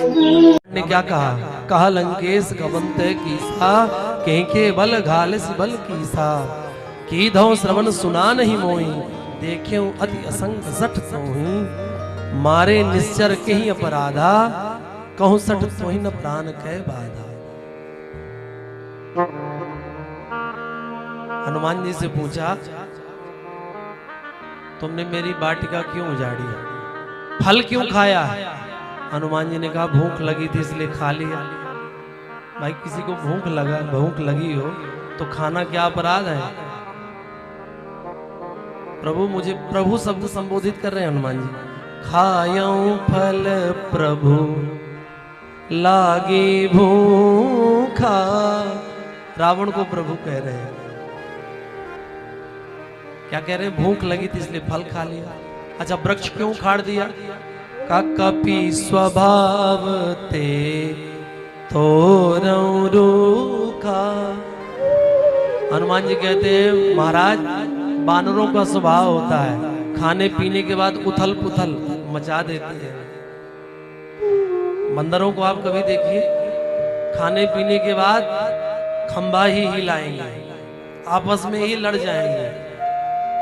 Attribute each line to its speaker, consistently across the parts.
Speaker 1: ने क्या कहा? कहा लंकेश गवंत कीसा, के बल घालस बल कीसा, की धौ श्रवण सुना नहीं मोही, देख्यो अति असंग सठ सोही, मारे निश्चर के ही अपराधा, कहूं सठ सोही न प्राण कह बाधा। हनुमान जी से पूछा, तुमने मेरी वाटिका क्यों उजाड़ी, फल क्यों खाया? हनुमान जी ने कहा भूख लगी थी इसलिए खा लिया। भाई किसी को भूख लगी हो तो खाना क्या अपराध है? प्रभु मुझे प्रभु शब्द संबोधित कर रहे हैं हनुमान जी। खायूं फल प्रभु लागे भूखा, रावण को प्रभु कह रहे हैं। क्या कह रहे हैं? भूख लगी थी इसलिए फल खा लिया। अच्छा वृक्ष क्यों उखाड़ दिया? का कपि स्वभाव ते तोरऊ रूखा। हनुमान जी कहते हैं महाराज बानरों का स्वभाव होता है खाने पीने के बाद उथल पुथल मचा देते हैं। बंदरों को आप कभी देखिए खाने पीने के बाद खंबा ही हिलाएंगे, आपस में ही लड़ जाएंगे।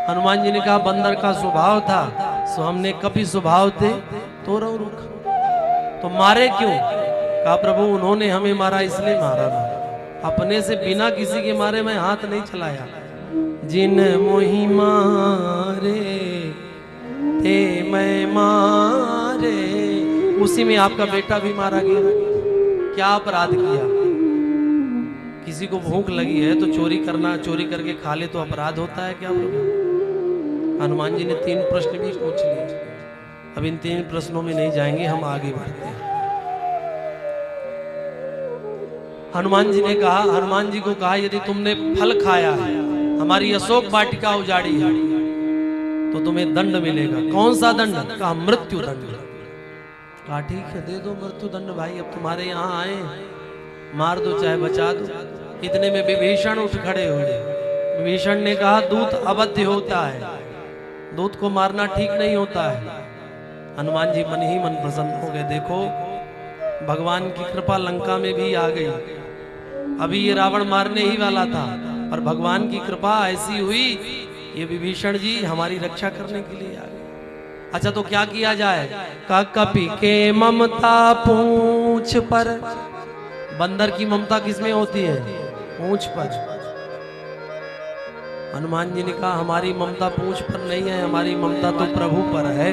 Speaker 1: हनुमान जी ने कहा बंदर का स्वभाव था, सो हमने कभी स्वभाव थे तो रुख, तो मारे क्यों? कहा प्रभु उन्होंने हमें मारा इसलिए मारा ना, अपने से बिना किसी के मारे मैं हाथ नहीं चलाया। जिन मोहि मारे ते मैं मारे, उसी में आपका बेटा भी मारा गया। क्या अपराध किया? किसी को भूख लगी है तो चोरी करके खा ले तो अपराध होता है क्या प्रभु? हनुमान जी ने 3 प्रश्न भी पूछ लिए। अब इन 3 प्रश्नों में नहीं जाएंगे, हम आगे बढ़ते हैं। हनुमान जी को कहा यदि तुमने फल खाया है, हमारी अशोक वाटिका उजाड़ी है, तो तुम्हें दंड मिलेगा। कौन सा दंड? कहा मृत्यु दंड। कहा ठीक है दे दो मृत्यु दंड भाई, अब तुम्हारे यहाँ आए मार दो चाहे बचा दो। इतने में विभीषण उठ खड़े हुए। विभीषण ने कहा दूत अवध्य होता है, दूत को मारना ठीक नहीं होता है। हनुमान जी मन ही मन प्रसन्न हो गए। देखो भगवान की कृपा लंका में भी आ गई। अभी ये रावण मारने ही वाला था, पर भगवान की कृपा ऐसी हुई ये विभीषण जी हमारी रक्षा करने के लिए आ गए। अच्छा तो क्या किया जाए? का कपि के ममता पूंछ पर। बंदर की ममता किसमें होती है? पूंछ पर। हनुमान जी ने कहा हमारी ममता पूंछ पर नहीं है, हमारी ममता तो प्रभु पर है।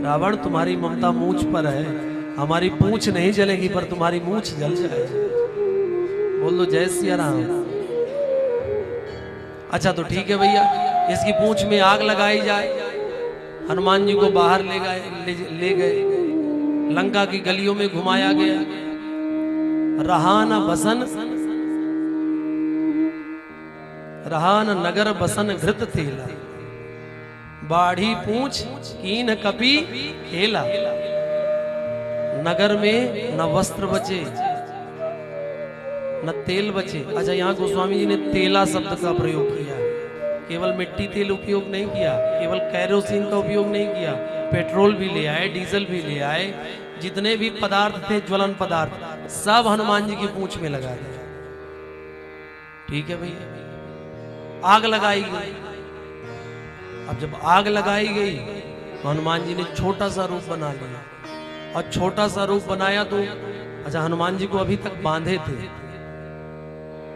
Speaker 1: रावण तुम्हारी ममता मूंछ पर है, हमारी पूंछ नहीं जलेगी पर तुम्हारी मूंछ जल जाएगी। बोल दो जय सिया राम। अच्छा तो ठीक है भैया, इसकी पूंछ में आग लगाई जाए। हनुमान जी को बाहर ले गए, लंका की गलियों में घुमाया गया। रहा न बसन, रहा न नगर बसन घृत तेला, बाढ़ी पूंछ कीन कपि खेला। नगर में न वस्त्र बचे न तेल बचे। अच्छा यहाँ गोस्वामी जी ने तेला शब्द का प्रयोग किया, केवल मिट्टी तेल उपयोग नहीं किया, केवल कैरोसिन का उपयोग नहीं किया, पेट्रोल भी ले आए, डीजल भी ले आए, जितने भी पदार्थ थे ज्वलन पदार्थ सब हनुमान जी की पूंछ में लगा दिया। ठीक है भैया, आग लगाई गई। अब जब आग लगाई गई तो हनुमान जी ने छोटा सा रूप बना लिया, और छोटा सा रूप बनाया तो अच्छा हनुमान जी को अभी तक बांधे थे,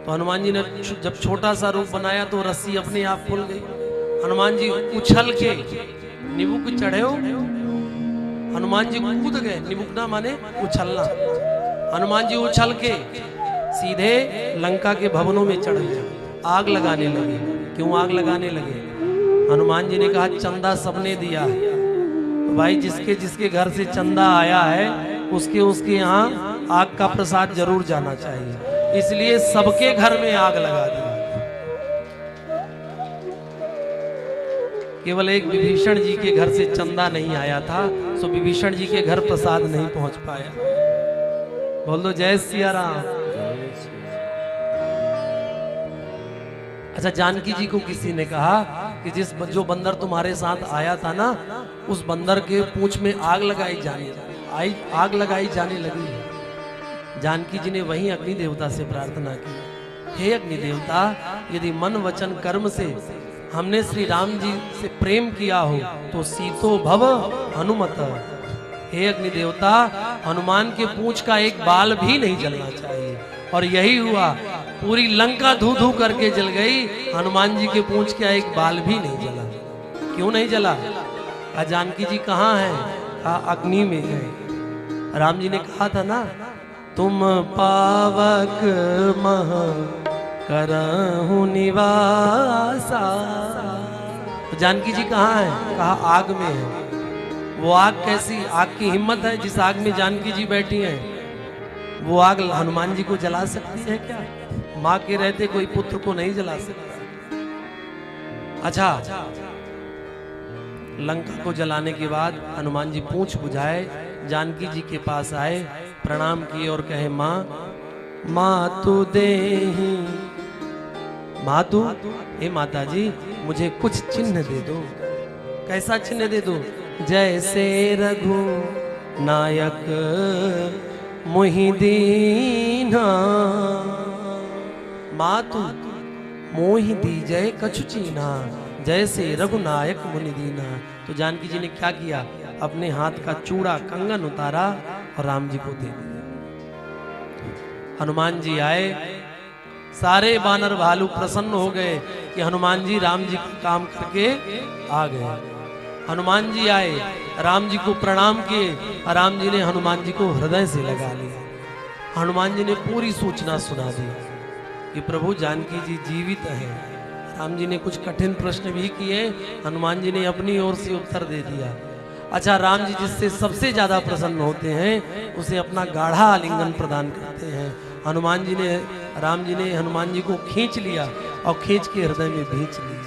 Speaker 1: तो हनुमान जी ने जब छोटा सा रूप बनाया तो रस्सी अपने आप खुल गई। हनुमान जी उछल के निबुक चढ़े हो, हनुमान जी कूद गए। निबुकना माने उछलना। हनुमान जी उछल के सीधे लंका के भवनों में चढ़ गए, आग लगाने लगे। क्यों आग लगाने लगे? हनुमान जी ने कहा चंदा सबने दिया है, तो भाई जिसके जिसके घर से चंदा आया है उसके यहाँ आग का प्रसाद जरूर जाना चाहिए, इसलिए सबके घर में आग लगा दी। केवल एक विभीषण जी के घर से चंदा नहीं आया था, सो विभीषण जी के घर प्रसाद नहीं पहुंच पाया। बोल दो जय सिया राम। अच्छा जानकी जी को किसी ने कहा कि जो बंदर तुम्हारे साथ आया था ना, उस बंदर के पूंछ में आग लगाई जानी। आग लगाई जाने लगी। जानकी जी ने वहीं अग्नि देवता से प्रार्थना की, हे अग्नि देवता, यदि मन वचन कर्म से हमने श्री राम जी से प्रेम किया हो तो सीतो भव हनुमत। हे अग्नि देवता, हनुमान के पूंछ का एक बाल भी नहीं जलना चाहिए। और यही हुआ, पूरी लंका धू धू करके जल गई, हनुमान जी के पूंछ का एक बाल भी नहीं जला। क्यों नहीं जला? जानकी जी कहाँ हैं? कहा अग्नि में है। राम जी ने कहा था ना, तुम पावक मह करहु निवासा। तो जानकी जी कहाँ है? कहा आग में है। वो आग कैसी? आग की हिम्मत है जिस आग में जानकी जी बैठी हैं, वो आग हनुमान जी को जला सकती है क्या? माँ के रहते कोई पुत्र को नहीं जला सकता। अच्छा, लंका को जलाने के बाद हनुमान जी पूंछ बुझाए, जानकी जी के पास आए, प्रणाम किए और कहे, माँ तू देही, मातु, हे माता जी, मुझे कुछ चिन्ह दे दो। कैसा चिन्ह दे दो? जैसे रघु नायक मोहि दीन्हा, मातु मोहि दीजय कछु चीन्हा, जैसे रघुनायक मुनि दीना। तो जानकी जी ने क्या किया? अपने हाथ का चूड़ा कंगन उतारा और राम जी को दे दिया। हनुमान जी आए, सारे बानर भालू प्रसन्न हो गए कि हनुमान जी राम जी का काम करके आ गए। हनुमान जी आए, राम जी को प्रणाम किए, और राम जी ने हनुमान जी को हृदय से लगा लिया। हनुमान जी ने पूरी सूचना सुना दी कि प्रभु जानकी जी जीवित हैं। राम जी ने कुछ कठिन प्रश्न भी किए, हनुमान जी ने अपनी ओर से उत्तर दे दिया। अच्छा, राम जी जिससे सबसे ज्यादा प्रसन्न होते हैं उसे अपना गाढ़ा आलिंगन प्रदान करते हैं। राम जी ने हनुमान जी को खींच लिया और खींच के हृदय में भींच लिया।